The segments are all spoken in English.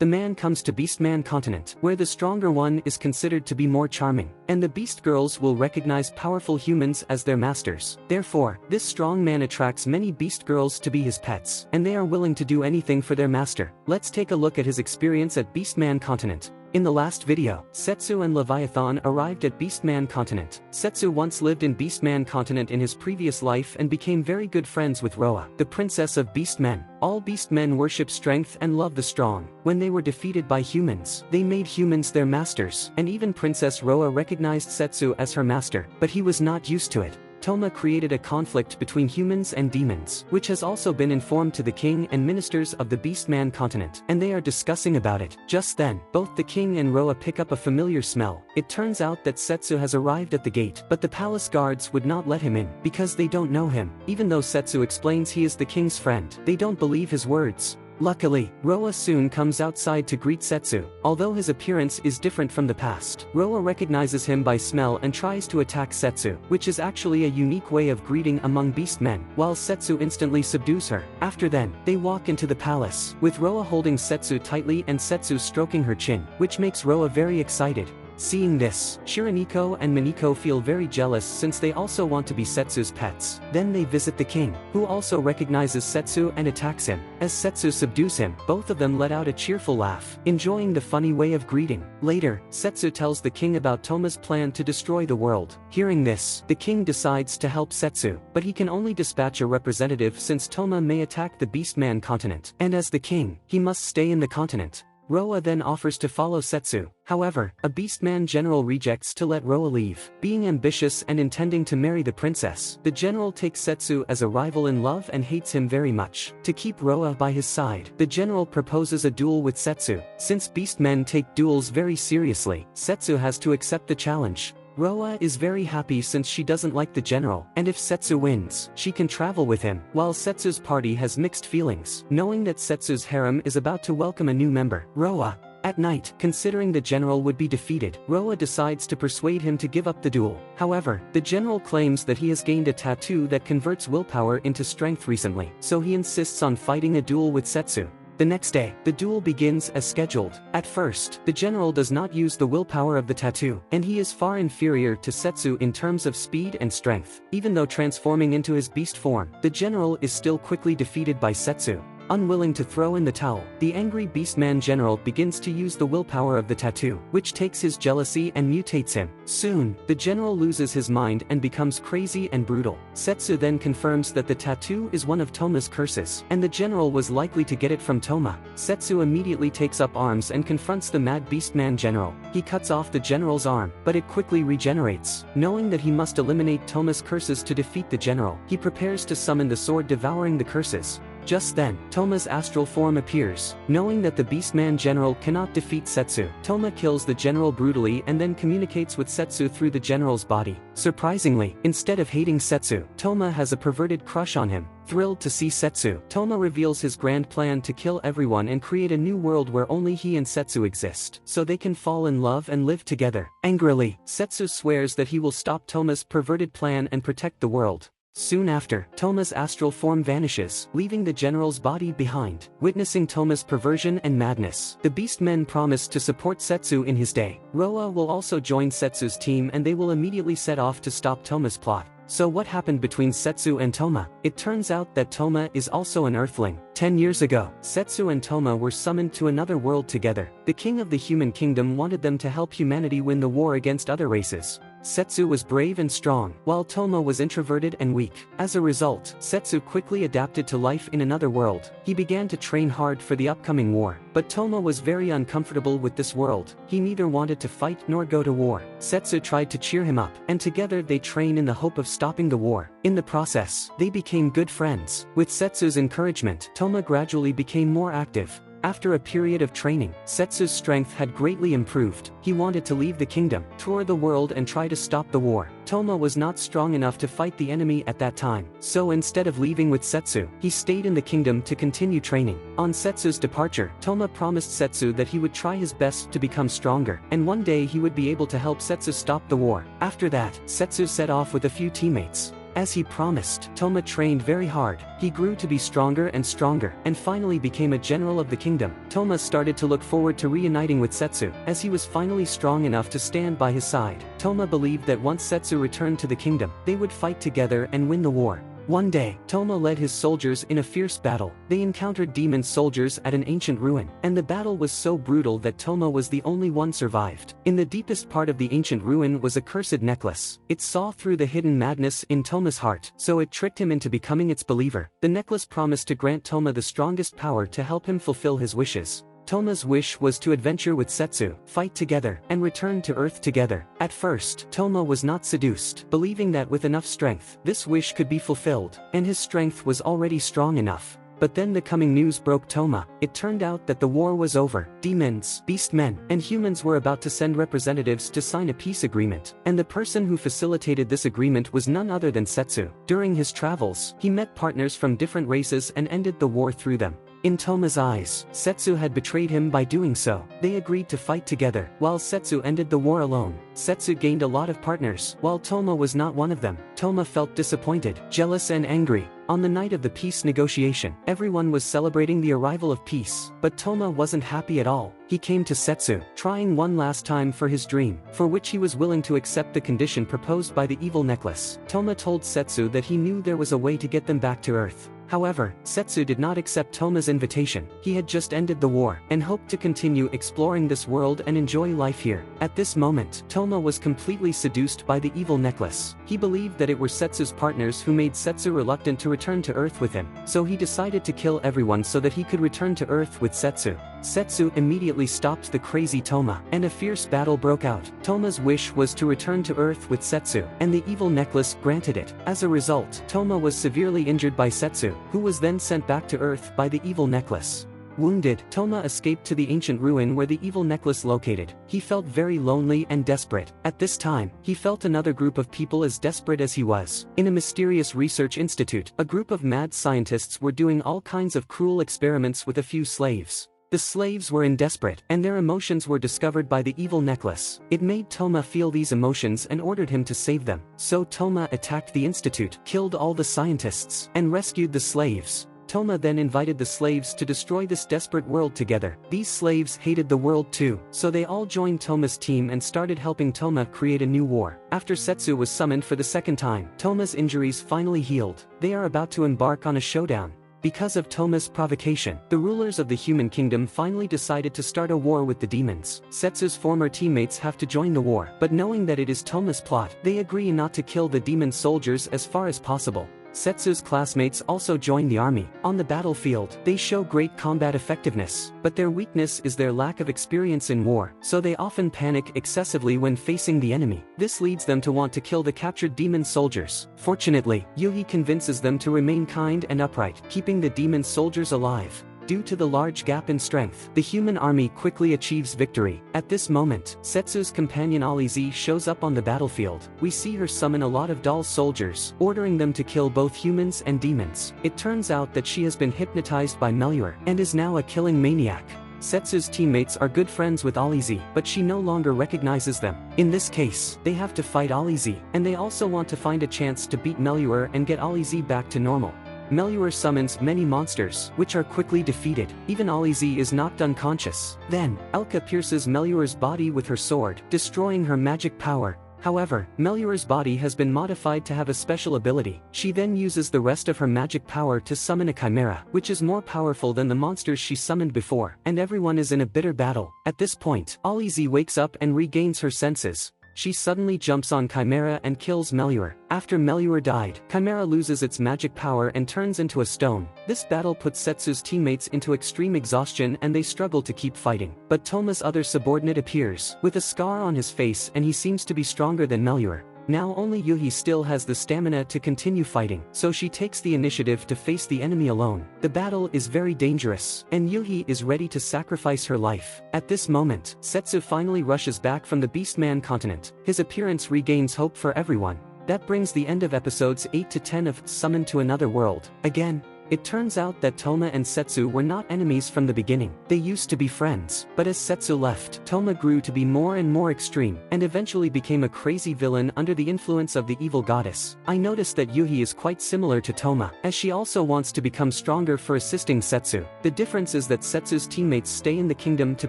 the man comes to Beastman continent, where the stronger one is considered to be more charming, and the beast girls will recognize powerful humans as their masters. Therefore, this strong man attracts many beast girls to be his pets, and they are willing to do anything for their master. Let's take a look at his experience at Beastman continent. In the last video, Setsu and Leviathan arrived at Beastman continent. Setsu once lived in Beastman continent in his previous life and became very good friends with Roa, the princess of beastmen. All beastmen worship strength and love the strong. When they were defeated by humans, they made humans their masters, and even Princess Roa recognized Setsu as her master, but he was not used to it. Toma created a conflict between humans and demons, which has also been informed to the king and ministers of the Beastman continent, and they are discussing about it. Just then, both the king and Roa pick up a familiar smell. It turns out that Setsu has arrived at the gate, but the palace guards would not let him in, because they don't know him. Even though Setsu explains he is the king's friend, they don't believe his words. Luckily, Roa soon comes outside to greet Setsu. Although his appearance is different from the past, Roa recognizes him by smell and tries to attack Setsu, which is actually a unique way of greeting among beastmen, while Setsu instantly subdues her. After then, they walk into the palace, with Roa holding Setsu tightly and Setsu stroking her chin, which makes Roa very excited. Seeing this, Shiraniko and Miniko feel very jealous since they also want to be Setsu's pets. Then they visit the king, who also recognizes Setsu and attacks him. As Setsu subdues him, both of them let out a cheerful laugh, enjoying the funny way of greeting. Later, Setsu tells the king about Toma's plan to destroy the world. Hearing this, the king decides to help Setsu, but he can only dispatch a representative since Toma may attack the Beastman continent. And as the king, he must stay in the continent. Roa then offers to follow Setsu. However, a Beastman general rejects to let Roa leave. Being ambitious and intending to marry the princess, the general takes Setsu as a rival in love and hates him very much. To keep Roa by his side, the general proposes a duel with Setsu. Since beastmen take duels very seriously, Setsu has to accept the challenge. Roa is very happy since she doesn't like the general, and if Setsu wins, she can travel with him, while Setsu's party has mixed feelings, knowing that Setsu's harem is about to welcome a new member, Roa. At night, considering the general would be defeated, Roa decides to persuade him to give up the duel. However, the general claims that he has gained a tattoo that converts willpower into strength recently, so he insists on fighting a duel with Setsu. The next day, the duel begins as scheduled. At first, the general does not use the willpower of the tattoo, and he is far inferior to Setsu in terms of speed and strength. Even though transforming into his beast form, the general is still quickly defeated by Setsu. Unwilling to throw in the towel, the angry beastman general begins to use the willpower of the tattoo, which takes his jealousy and mutates him. Soon, the general loses his mind and becomes crazy and brutal. Setsu then confirms that the tattoo is one of Toma's curses, and the general was likely to get it from Toma. Setsu immediately takes up arms and confronts the mad beastman general. He cuts off the general's arm, but it quickly regenerates. Knowing that he must eliminate Toma's curses to defeat the general, he prepares to summon the sword devouring the curses. Just then, Toma's astral form appears. Knowing that the Beastman general cannot defeat Setsu, Toma kills the general brutally and then communicates with Setsu through the general's body. Surprisingly, instead of hating Setsu, Toma has a perverted crush on him. Thrilled to see Setsu, Toma reveals his grand plan to kill everyone and create a new world where only he and Setsu exist, so they can fall in love and live together. Angrily, Setsu swears that he will stop Toma's perverted plan and protect the world. Soon after, Toma's astral form vanishes, leaving the general's body behind. Witnessing Toma's perversion and madness, the beastmen promise to support Setsu in his day. Roa will also join Setsu's team and they will immediately set off to stop Toma's plot. So what happened between Setsu and Toma? It turns out that Toma is also an earthling. 10 years ago, Setsu and Toma were summoned to another world together. The king of the human kingdom wanted them to help humanity win the war against other races. Setsu was brave and strong, while Toma was introverted and weak. As a result, Setsu quickly adapted to life in another world. He began to train hard for the upcoming war. But Toma was very uncomfortable with this world. He neither wanted to fight nor go to war. Setsu tried to cheer him up, and together they train in the hope of stopping the war. In the process, they became good friends. With Setsu's encouragement, Toma gradually became more active. After a period of training, Setsu's strength had greatly improved. He wanted to leave the kingdom, tour the world and try to stop the war. Toma was not strong enough to fight the enemy at that time, so instead of leaving with Setsu, he stayed in the kingdom to continue training. On Setsu's departure, Toma promised Setsu that he would try his best to become stronger, and one day he would be able to help Setsu stop the war. After that, Setsu set off with a few teammates. As he promised, Toma trained very hard. He grew to be stronger and stronger, and finally became a general of the kingdom. Toma started to look forward to reuniting with Setsu, as he was finally strong enough to stand by his side. Toma believed that once Setsu returned to the kingdom, they would fight together and win the war. One day, Toma led his soldiers in a fierce battle. They encountered demon soldiers at an ancient ruin, and the battle was so brutal that Toma was the only one survived. In the deepest part of the ancient ruin was a cursed necklace. It saw through the hidden madness in Toma's heart, so it tricked him into becoming its believer. The necklace promised to grant Toma the strongest power to help him fulfill his wishes. Toma's wish was to adventure with Setsu, fight together, and return to Earth together. At first, Toma was not seduced, believing that with enough strength, this wish could be fulfilled, and his strength was already strong enough. But then the coming news broke Toma. It turned out that the war was over. Demons, beastmen, and humans were about to send representatives to sign a peace agreement, and the person who facilitated this agreement was none other than Setsu. During his travels, he met partners from different races and ended the war through them. In Toma's eyes, Setsu had betrayed him by doing so. They agreed to fight together, while Setsu ended the war alone. Setsu gained a lot of partners, while Toma was not one of them. Toma felt disappointed, jealous and angry. On the night of the peace negotiation, everyone was celebrating the arrival of peace, but Toma wasn't happy at all. He came to Setsu, trying one last time for his dream, for which he was willing to accept the condition proposed by the evil necklace. Toma told Setsu that he knew there was a way to get them back to Earth. However, Setsu did not accept Toma's invitation. He had just ended the war, and hoped to continue exploring this world and enjoy life here. At this moment, Toma was completely seduced by the evil necklace. He believed that it were Setsu's partners who made Setsu reluctant to return to Earth with him, so he decided to kill everyone so that he could return to Earth with Setsu. Setsu immediately stopped the crazy Toma, and a fierce battle broke out. Toma's wish was to return to Earth with Setsu, and the evil necklace granted it. As a result, Toma was severely injured by Setsu, who was then sent back to Earth by the evil necklace. Wounded, Toma escaped to the ancient ruin where the evil necklace located. He felt very lonely and desperate. At this time, he felt another group of people as desperate as he was. In a mysterious research institute, a group of mad scientists were doing all kinds of cruel experiments with a few slaves. The slaves were desperate, and their emotions were discovered by the evil necklace. It made Toma feel these emotions and ordered him to save them. So Toma attacked the institute, killed all the scientists, and rescued the slaves. Toma then invited the slaves to destroy this desperate world together. These slaves hated the world too, so they all joined Toma's team and started helping Toma create a new war. After Setsu was summoned for the second time, Toma's injuries finally healed. They are about to embark on a showdown. Because of Toma's provocation, the rulers of the human kingdom finally decided to start a war with the demons. Setsu's former teammates have to join the war, but knowing that it is Toma's plot, they agree not to kill the demon soldiers as far as possible. Setsu's classmates also join the army. On the battlefield, they show great combat effectiveness, but their weakness is their lack of experience in war, so they often panic excessively when facing the enemy. This leads them to want to kill the captured demon soldiers. Fortunately, Yuhi convinces them to remain kind and upright, keeping the demon soldiers alive. Due to the large gap in strength, the human army quickly achieves victory. At this moment, Setsu's companion Alize shows up on the battlefield. We see her summon a lot of doll soldiers, ordering them to kill both humans and demons. It turns out that she has been hypnotized by Melure, and is now a killing maniac. Setsu's teammates are good friends with Alize, but she no longer recognizes them. In this case, they have to fight Alize, and they also want to find a chance to beat Melure and get Alize back to normal. Melure summons many monsters, which are quickly defeated. Even Alize is knocked unconscious. Then, Elka pierces Melure's body with her sword, destroying her magic power. However, Melure's body has been modified to have a special ability. She then uses the rest of her magic power to summon a chimera, which is more powerful than the monsters she summoned before, and everyone is in a bitter battle. At this point, Alize wakes up and regains her senses. She suddenly jumps on Chimera and kills Melure. After Melure died, Chimera loses its magic power and turns into a stone. This battle puts Setsu's teammates into extreme exhaustion and they struggle to keep fighting. But Toma's other subordinate appears, with a scar on his face, and he seems to be stronger than Melure. Now only Yuhi still has the stamina to continue fighting, so she takes the initiative to face the enemy alone. The battle is very dangerous, and Yuhi is ready to sacrifice her life. At this moment, Setsu finally rushes back from the Beastman continent. His appearance regains hope for everyone. That brings the end of episodes 8 to 10 of Summoned to Another World. Again, It turns out that Toma and Setsu were not enemies from the beginning. They used to be friends. But as Setsu left, Toma grew to be more and more extreme, and eventually became a crazy villain under the influence of the evil goddess. I noticed that Yuhi is quite similar to Toma, as she also wants to become stronger for assisting Setsu. The difference is that Setsu's teammates stay in the kingdom to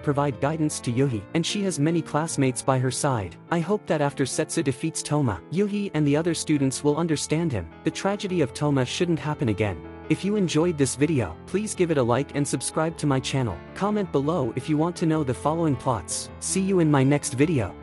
provide guidance to Yuhi, and she has many classmates by her side. I hope that after Setsu defeats Toma, Yuhi and the other students will understand him. The tragedy of Toma shouldn't happen again. If you enjoyed this video, please give it a like and subscribe to my channel. Comment below if you want to know the following plots. See you in my next video.